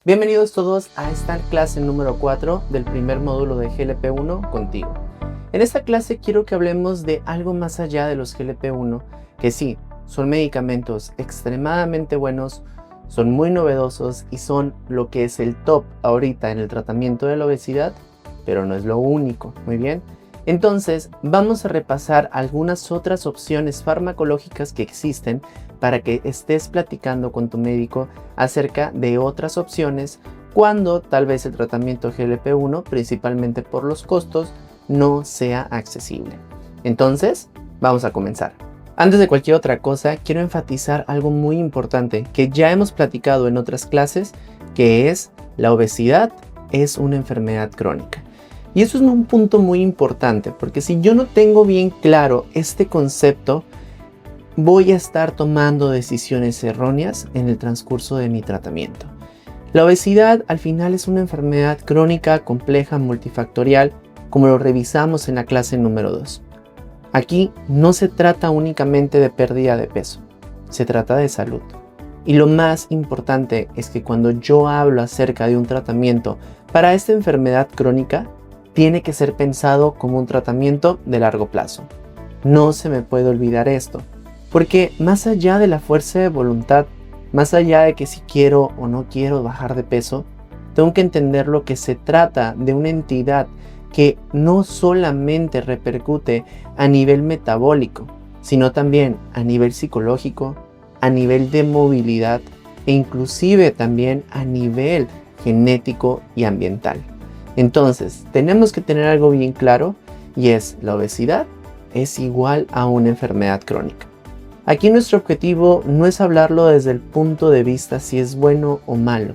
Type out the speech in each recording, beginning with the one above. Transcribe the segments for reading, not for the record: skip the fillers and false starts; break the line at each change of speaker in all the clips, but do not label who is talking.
Bienvenidos todos a esta clase número 4 del primer módulo de GLP-1 contigo. En esta clase quiero que hablemos de algo más allá de los GLP-1, que sí, son medicamentos extremadamente buenos, son muy novedosos y son lo que es el top ahorita en el tratamiento de la obesidad, pero no es lo único, ¿muy bien? Entonces, vamos a repasar algunas otras opciones farmacológicas que existen para que estés platicando con tu médico acerca de otras opciones cuando tal vez el tratamiento GLP-1, principalmente por los costos, no sea accesible. Entonces, vamos a comenzar. Antes de cualquier otra cosa, quiero enfatizar algo muy importante que ya hemos platicado en otras clases, que es la obesidad es una enfermedad crónica. Y eso es un punto muy importante, porque si yo no tengo bien claro este concepto, voy a estar tomando decisiones erróneas en el transcurso de mi tratamiento. La obesidad al final es una enfermedad crónica, compleja, multifactorial, como lo revisamos en la clase número 2. Aquí no se trata únicamente de pérdida de peso, se trata de salud. Y lo más importante es que cuando yo hablo acerca de un tratamiento para esta enfermedad crónica, tiene que ser pensado como un tratamiento de largo plazo. No se me puede olvidar esto, porque más allá de la fuerza de voluntad, más allá de que si quiero o no quiero bajar de peso, tengo que entender lo que se trata de una entidad que no solamente repercute a nivel metabólico, sino también a nivel psicológico, a nivel de movilidad e inclusive también a nivel genético y ambiental. Entonces, tenemos que tener algo bien claro y es la obesidad es igual a una enfermedad crónica. Aquí nuestro objetivo no es hablarlo desde el punto de vista si es bueno o malo,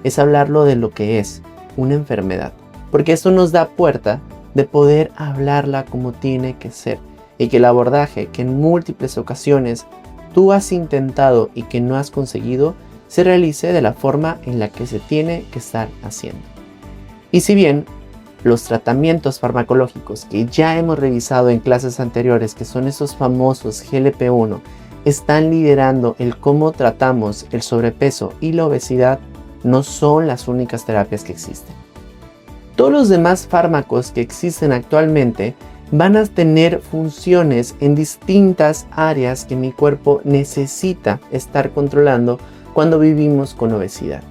es hablarlo de lo que es una enfermedad, porque esto nos da puerta de poder hablarla como tiene que ser y que el abordaje que en múltiples ocasiones tú has intentado y que no has conseguido se realice de la forma en la que se tiene que estar haciendo. Y si bien los tratamientos farmacológicos que ya hemos revisado en clases anteriores, que son esos famosos GLP-1, están liderando el cómo tratamos el sobrepeso y la obesidad, no son las únicas terapias que existen. Todos los demás fármacos que existen actualmente van a tener funciones en distintas áreas que mi cuerpo necesita estar controlando cuando vivimos con obesidad.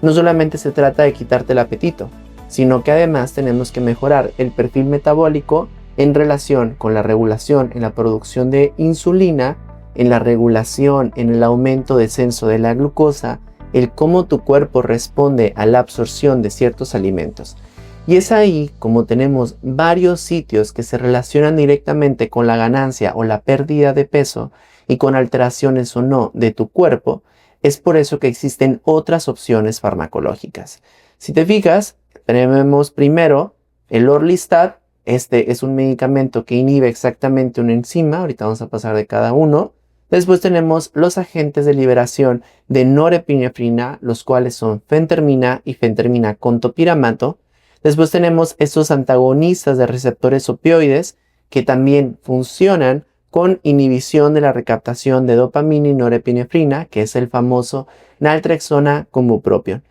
No solamente se trata de quitarte el apetito, sino que además tenemos que mejorar el perfil metabólico en relación con la regulación en la producción de insulina, en la regulación en el aumento de descenso de la glucosa, el cómo tu cuerpo responde a la absorción de ciertos alimentos. Y es ahí como tenemos varios sitios que se relacionan directamente con la ganancia o la pérdida de peso y con alteraciones o no de tu cuerpo, es por eso que existen otras opciones farmacológicas. Si te fijas, tenemos primero el Orlistat. Este es un medicamento que inhibe exactamente una enzima. Ahorita vamos a pasar de cada uno. Después tenemos los agentes de liberación de norepinefrina, los cuales son fentermina y fentermina con topiramato. Después tenemos estos antagonistas de receptores opioides que también funcionan con inhibición de la recaptación de dopamina y norepinefrina, que es el famoso naltrexona con bupropión.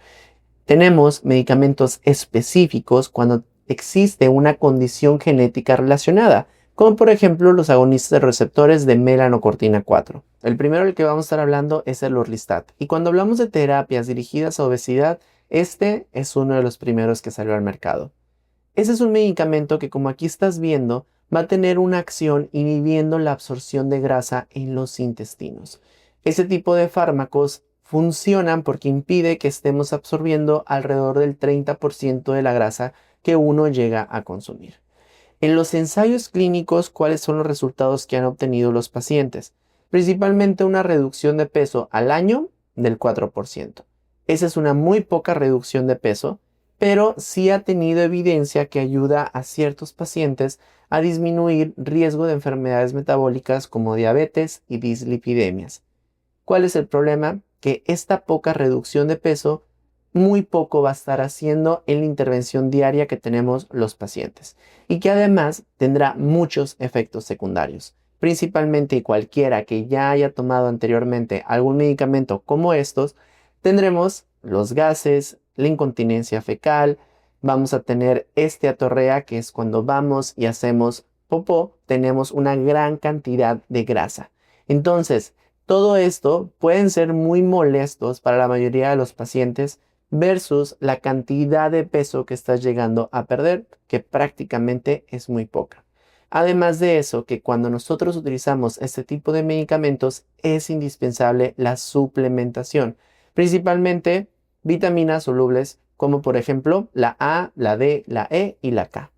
Tenemos medicamentos específicos cuando existe una condición genética relacionada, como por ejemplo los agonistas de receptores de melanocortina 4. El primero del que vamos a estar hablando es el Orlistat. Y cuando hablamos de terapias dirigidas a obesidad, este es uno de los primeros que salió al mercado. Ese es un medicamento que, como aquí estás viendo, va a tener una acción inhibiendo la absorción de grasa en los intestinos. Ese tipo de fármacos funcionan porque impide que estemos absorbiendo alrededor del 30% de la grasa que uno llega a consumir. En los ensayos clínicos, ¿cuáles son los resultados que han obtenido los pacientes? Principalmente una reducción de peso al año del 4%. Esa es una muy poca reducción de peso, pero sí ha tenido evidencia que ayuda a ciertos pacientes a disminuir riesgo de enfermedades metabólicas como diabetes y dislipidemias. ¿Cuál es el problema? Que esta poca reducción de peso muy poco va a estar haciendo en la intervención diaria que tenemos los pacientes y que además tendrá muchos efectos secundarios. Principalmente y cualquiera que ya haya tomado anteriormente algún medicamento como estos, tendremos los gases, la incontinencia fecal, vamos a tener esteatorrea, que es cuando vamos y hacemos popó, tenemos una gran cantidad de grasa. Entonces, todo esto pueden ser muy molestos para la mayoría de los pacientes versus la cantidad de peso que estás llegando a perder, que prácticamente es muy poca. Además de eso, que cuando nosotros utilizamos este tipo de medicamentos es indispensable la suplementación, principalmente vitaminas solubles como por ejemplo la A, la D, la E y la K.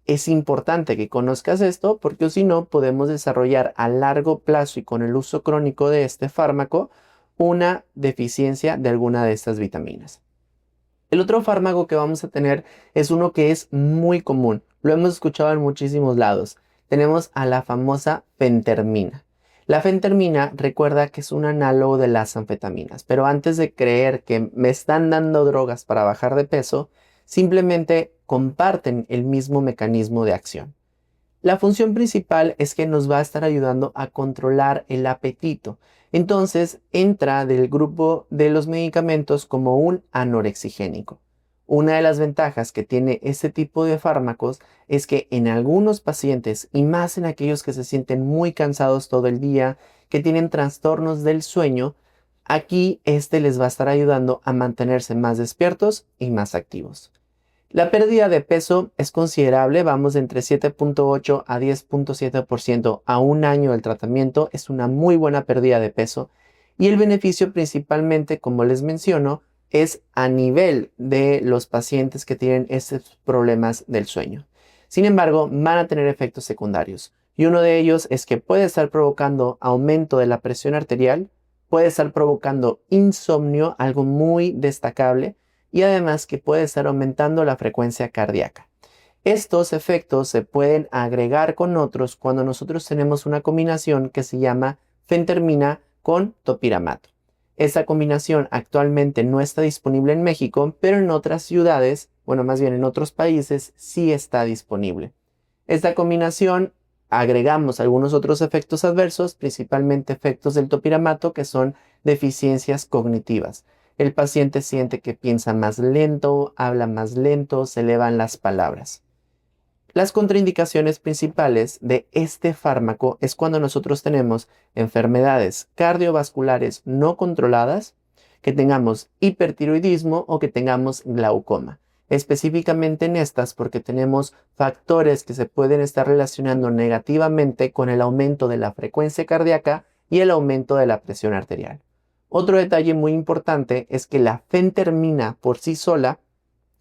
Es importante que conozcas esto porque si no podemos desarrollar a largo plazo y con el uso crónico de este fármaco una deficiencia de alguna de estas vitaminas. El otro fármaco que vamos a tener es uno que es muy común, lo hemos escuchado en muchísimos lados. Tenemos a la famosa fentermina. La fentermina, recuerda que es un análogo de las anfetaminas, pero antes de creer que me están dando drogas para bajar de peso, simplemente comparten el mismo mecanismo de acción. La función principal es que nos va a estar ayudando a controlar el apetito. Entonces entra del grupo de los medicamentos como un anorexigénico. Una de las ventajas que tiene este tipo de fármacos es que en algunos pacientes, y más en aquellos que se sienten muy cansados todo el día, que tienen trastornos del sueño, aquí este les va a estar ayudando a mantenerse más despiertos y más activos. La pérdida de peso es considerable, vamos de entre 7.8 a 10.7% a un año del tratamiento, es una muy buena pérdida de peso y el beneficio principalmente, como les menciono, es a nivel de los pacientes que tienen estos problemas del sueño. Sin embargo, van a tener efectos secundarios y uno de ellos es que puede estar provocando aumento de la presión arterial, puede estar provocando insomnio, algo muy destacable, y además que puede estar aumentando la frecuencia cardíaca. Estos efectos se pueden agregar con otros cuando nosotros tenemos una combinación que se llama fentermina con topiramato. Esta combinación actualmente no está disponible en México, pero en otras ciudades, bueno, más bien en otros países, sí está disponible. Esta combinación agregamos algunos otros efectos adversos, principalmente efectos del topiramato, que son deficiencias cognitivas. El paciente siente que piensa más lento, habla más lento, se elevan las palabras. Las contraindicaciones principales de este fármaco es cuando nosotros tenemos enfermedades cardiovasculares no controladas, que tengamos hipertiroidismo o que tengamos glaucoma. Específicamente en estas porque tenemos factores que se pueden estar relacionando negativamente con el aumento de la frecuencia cardíaca y el aumento de la presión arterial. Otro detalle muy importante es que la fentermina por sí sola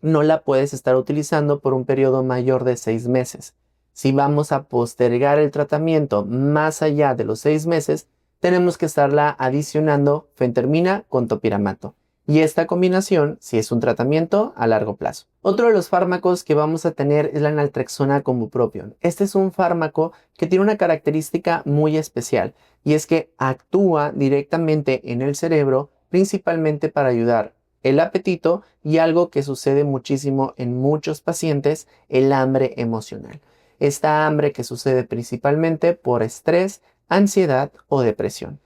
no la puedes estar utilizando por un periodo mayor de 6 meses. Si vamos a postergar el tratamiento más allá de los 6 meses, tenemos que estarla adicionando fentermina con topiramato. Y esta combinación si es un tratamiento a largo plazo. Otro de los fármacos que vamos a tener es la naltrexona con bupropión. Este es un fármaco que tiene una característica muy especial y es que actúa directamente en el cerebro principalmente para ayudar el apetito y algo que sucede muchísimo en muchos pacientes, el hambre emocional. Esta hambre que sucede principalmente por estrés, ansiedad o depresión.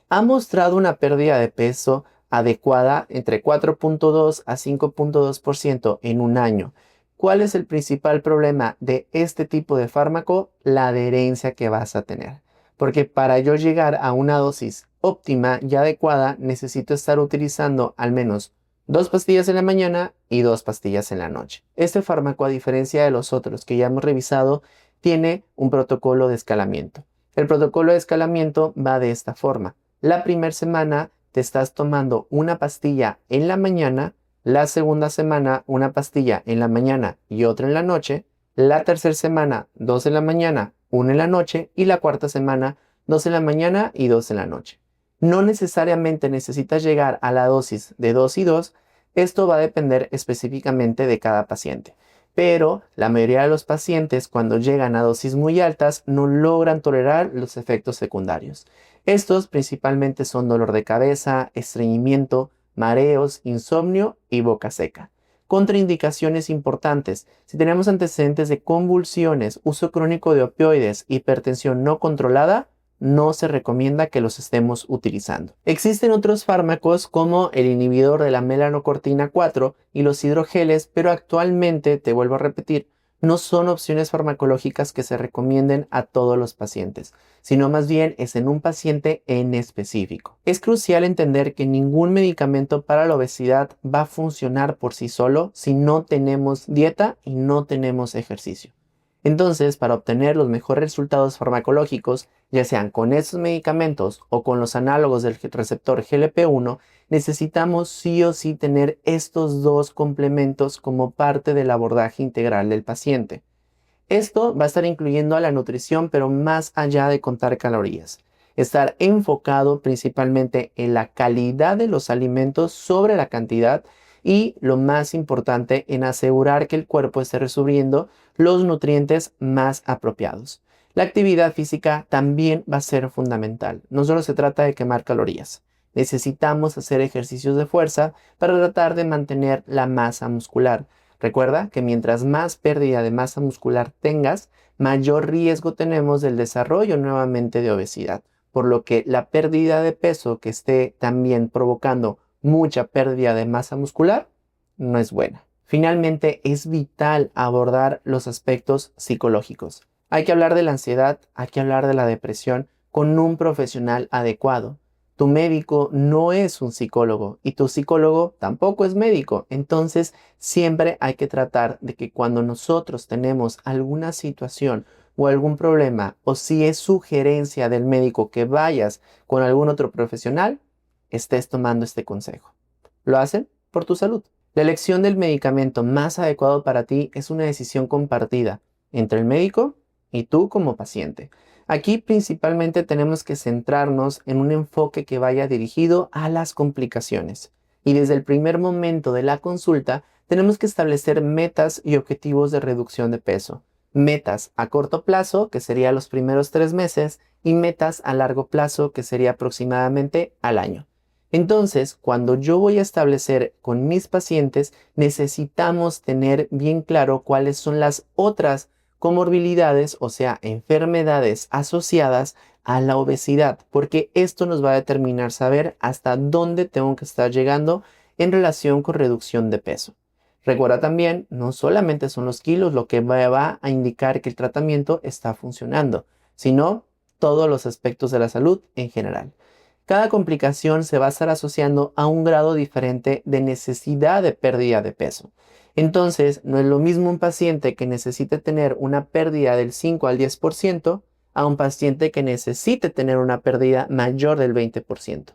Ha mostrado una pérdida de peso adecuada entre 4.2 a 5.2% en un año. ¿Cuál es el principal problema de este tipo de fármaco? La adherencia que vas a tener. Porque para yo llegar a una dosis óptima y adecuada, necesito estar utilizando al menos 2 pastillas en la mañana y 2 pastillas en la noche. Este fármaco, a diferencia de los otros que ya hemos revisado, tiene un protocolo de escalamiento. El protocolo de escalamiento va de esta forma. La primera semana te estás tomando una pastilla en la mañana, la segunda semana una pastilla en la mañana y otra en la noche, la tercera semana 2 en la mañana, 1 en la noche y la cuarta semana 2 en la mañana y 2 en la noche. No necesariamente necesitas llegar a la dosis de 2 y 2, esto va a depender específicamente de cada paciente. Pero la mayoría de los pacientes cuando llegan a dosis muy altas no logran tolerar los efectos secundarios. Estos principalmente son dolor de cabeza, estreñimiento, mareos, insomnio y boca seca. Contraindicaciones importantes. Si tenemos antecedentes de convulsiones, uso crónico de opioides, hipertensión no controlada, no se recomienda que los estemos utilizando. Existen otros fármacos como el inhibidor de la melanocortina 4 y los hidrogeles, pero actualmente, te vuelvo a repetir, no son opciones farmacológicas que se recomienden a todos los pacientes, sino más bien es en un paciente en específico. Es crucial entender que ningún medicamento para la obesidad va a funcionar por sí solo si no tenemos dieta y no tenemos ejercicio. Entonces, para obtener los mejores resultados farmacológicos, ya sean con estos medicamentos o con los análogos del receptor GLP-1, necesitamos sí o sí tener estos dos complementos como parte del abordaje integral del paciente. Esto va a estar incluyendo a la nutrición, pero más allá de contar calorías. Estar enfocado principalmente en la calidad de los alimentos sobre la cantidad y, lo más importante, en asegurar que el cuerpo esté recibiendo los nutrientes más apropiados. La actividad física también va a ser fundamental. No solo se trata de quemar calorías. Necesitamos hacer ejercicios de fuerza para tratar de mantener la masa muscular. Recuerda que mientras más pérdida de masa muscular tengas, mayor riesgo tenemos del desarrollo nuevamente de obesidad. Por lo que la pérdida de peso que esté también provocando mucha pérdida de masa muscular no es buena. Finalmente, es vital abordar los aspectos psicológicos. Hay que hablar de la ansiedad, hay que hablar de la depresión con un profesional adecuado. Tu médico no es un psicólogo y tu psicólogo tampoco es médico. Entonces, siempre hay que tratar de que cuando nosotros tenemos alguna situación o algún problema, o si es sugerencia del médico que vayas con algún otro profesional, estés tomando este consejo. Lo hacen por tu salud. La elección del medicamento más adecuado para ti es una decisión compartida entre el médico y tú como paciente. Aquí principalmente tenemos que centrarnos en un enfoque que vaya dirigido a las complicaciones. Y desde el primer momento de la consulta tenemos que establecer metas y objetivos de reducción de peso. Metas a corto plazo, que sería los primeros 3 meses, y metas a largo plazo, que sería aproximadamente al año. Entonces, cuando yo voy a establecer con mis pacientes, necesitamos tener bien claro cuáles son las otras comorbilidades, o sea, enfermedades asociadas a la obesidad, porque esto nos va a determinar saber hasta dónde tengo que estar llegando en relación con reducción de peso. Recuerda también, no solamente son los kilos lo que va a indicar que el tratamiento está funcionando, sino todos los aspectos de la salud en general. Cada complicación se va a estar asociando a un grado diferente de necesidad de pérdida de peso. Entonces, no es lo mismo un paciente que necesite tener una pérdida del 5 al 10% a un paciente que necesite tener una pérdida mayor del 20%.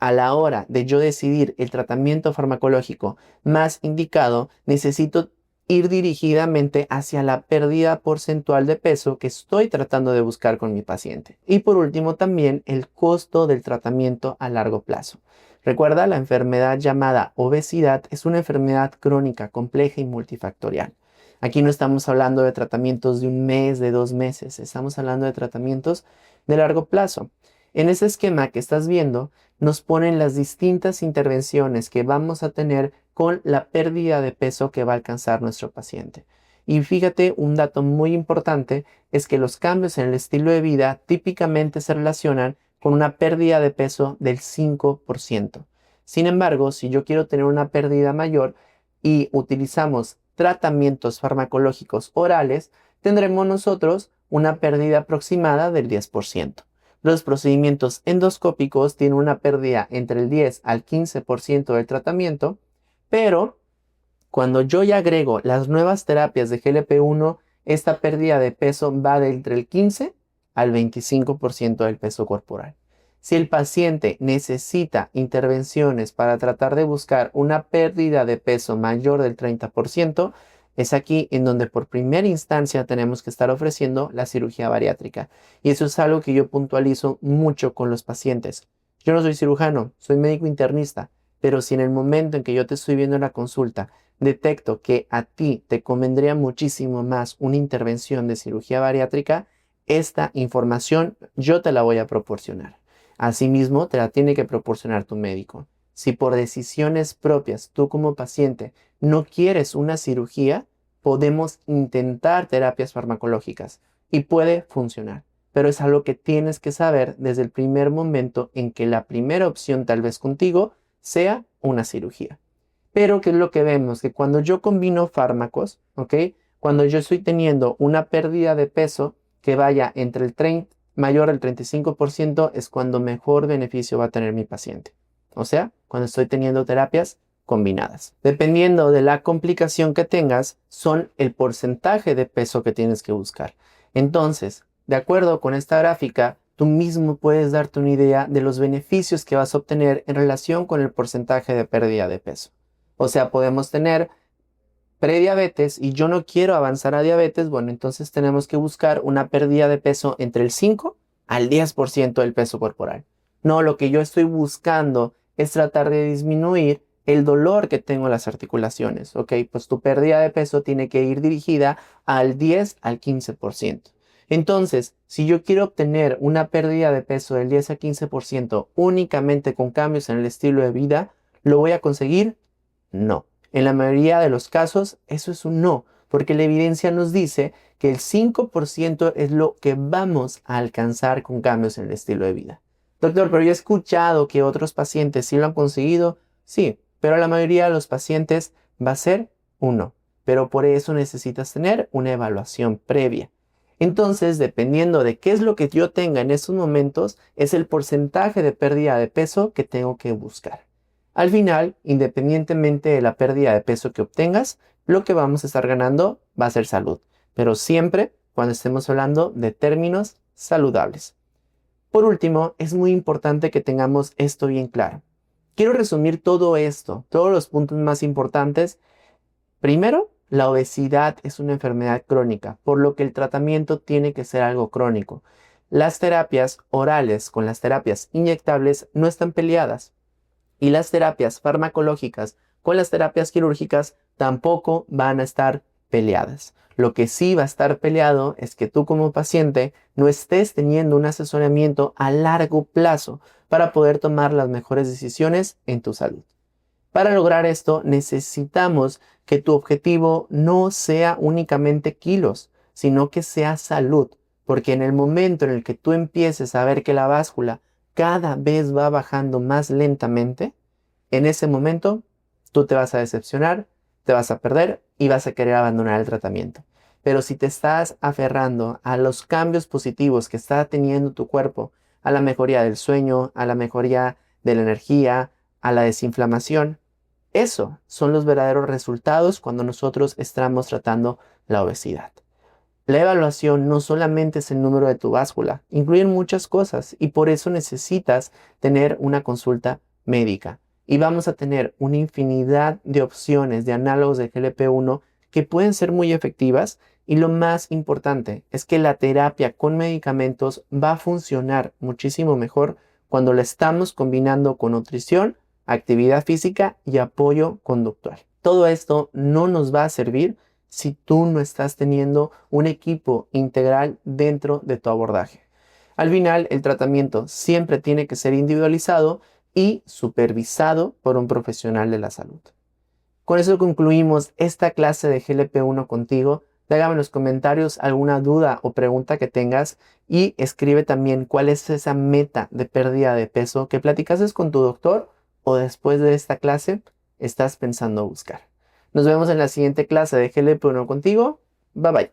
A la hora de yo decidir el tratamiento farmacológico más indicado, necesito ir dirigidamente hacia la pérdida porcentual de peso que estoy tratando de buscar con mi paciente. Y por último también el costo del tratamiento a largo plazo. Recuerda, la enfermedad llamada obesidad es una enfermedad crónica, compleja y multifactorial. Aquí no estamos hablando de tratamientos de un mes, de 2 meses, estamos hablando de tratamientos de largo plazo. En ese esquema que estás viendo, nos ponen las distintas intervenciones que vamos a tener con la pérdida de peso que va a alcanzar nuestro paciente. Y fíjate, un dato muy importante es que los cambios en el estilo de vida típicamente se relacionan con una pérdida de peso del 5%. Sin embargo, si yo quiero tener una pérdida mayor y utilizamos tratamientos farmacológicos orales, tendremos nosotros una pérdida aproximada del 10%. Los procedimientos endoscópicos tienen una pérdida entre el 10 al 15% del tratamiento, pero cuando yo ya agrego las nuevas terapias de GLP-1, esta pérdida de peso va de entre el 15 al 25% del peso corporal. Si el paciente necesita intervenciones para tratar de buscar una pérdida de peso mayor del 30%, es aquí en donde por primera instancia tenemos que estar ofreciendo la cirugía bariátrica. Y eso es algo que yo puntualizo mucho con los pacientes. Yo no soy cirujano, soy médico internista, pero si en el momento en que yo te estoy viendo en la consulta detecto que a ti te convendría muchísimo más una intervención de cirugía bariátrica, esta información yo te la voy a proporcionar. Asimismo, te la tiene que proporcionar tu médico. Si por decisiones propias tú como paciente no quieres una cirugía, podemos intentar terapias farmacológicas y puede funcionar. pero es algo que tienes que saber desde el primer momento en que la primera opción tal vez contigo sea una cirugía. Pero ¿qué es lo que vemos? Que cuando yo combino fármacos, ¿ok? Cuando yo estoy teniendo una pérdida de peso que vaya entre el 30, mayor al 35%, es cuando mejor beneficio va a tener mi paciente. O sea, cuando estoy teniendo terapias combinadas. Dependiendo de la complicación que tengas, son el porcentaje de peso que tienes que buscar. Entonces, de acuerdo con esta gráfica, tú mismo puedes darte una idea de los beneficios que vas a obtener en relación con el porcentaje de pérdida de peso. O sea, podemos tener prediabetes y yo no quiero avanzar a diabetes, bueno, entonces tenemos que buscar una pérdida de peso entre el 5 al 10% del peso corporal. No, lo que yo estoy buscando es tratar de disminuir el dolor que tengo en las articulaciones, ¿ok? Pues tu pérdida de peso tiene que ir dirigida al 10 al 15%. Entonces, si yo quiero obtener una pérdida de peso del 10 al 15% únicamente con cambios en el estilo de vida, ¿lo voy a conseguir? No. En la mayoría de los casos, eso es un no, porque la evidencia nos dice que el 5% es lo que vamos a alcanzar con cambios en el estilo de vida. Doctor, pero yo he escuchado que otros pacientes sí lo han conseguido. Sí, pero la mayoría de los pacientes va a ser un no. Pero por eso necesitas tener una evaluación previa. Entonces, dependiendo de qué es lo que yo tenga en esos momentos, es el porcentaje de pérdida de peso que tengo que buscar. Al final, independientemente de la pérdida de peso que obtengas, lo que vamos a estar ganando va a ser salud, pero siempre cuando estemos hablando de términos saludables. Por último, es muy importante que tengamos esto bien claro. Quiero resumir todo esto, todos los puntos más importantes. Primero, la obesidad es una enfermedad crónica, por lo que el tratamiento tiene que ser algo crónico. Las terapias orales con las terapias inyectables no están peleadas. Y las terapias farmacológicas con las terapias quirúrgicas tampoco van a estar peleadas. Lo que sí va a estar peleado es que tú como paciente no estés teniendo un asesoramiento a largo plazo para poder tomar las mejores decisiones en tu salud. Para lograr esto necesitamos que tu objetivo no sea únicamente kilos, sino que sea salud, porque en el momento en el que tú empieces a ver que la báscula cada vez va bajando más lentamente, en ese momento tú te vas a decepcionar, te vas a perder y vas a querer abandonar el tratamiento. Pero si te estás aferrando a los cambios positivos que está teniendo tu cuerpo, a la mejoría del sueño, a la mejoría de la energía, a la desinflamación, eso son los verdaderos resultados cuando nosotros estamos tratando la obesidad. La evaluación no solamente es el número de tu báscula, incluyen muchas cosas y por eso necesitas tener una consulta médica. Y vamos a tener una infinidad de opciones de análogos de GLP-1 que pueden ser muy efectivas y lo más importante es que la terapia con medicamentos va a funcionar muchísimo mejor cuando la estamos combinando con nutrición, actividad física y apoyo conductual. Todo esto no nos va a servir si tú no estás teniendo un equipo integral dentro de tu abordaje. Al final, el tratamiento siempre tiene que ser individualizado y supervisado por un profesional de la salud. Con eso concluimos esta clase de GLP-1 contigo. Déjame en los comentarios alguna duda o pregunta que tengas y escribe también cuál es esa meta de pérdida de peso que platicases con tu doctor o después de esta clase estás pensando buscar. Nos vemos en la siguiente clase de GLP-1 contigo. Bye bye.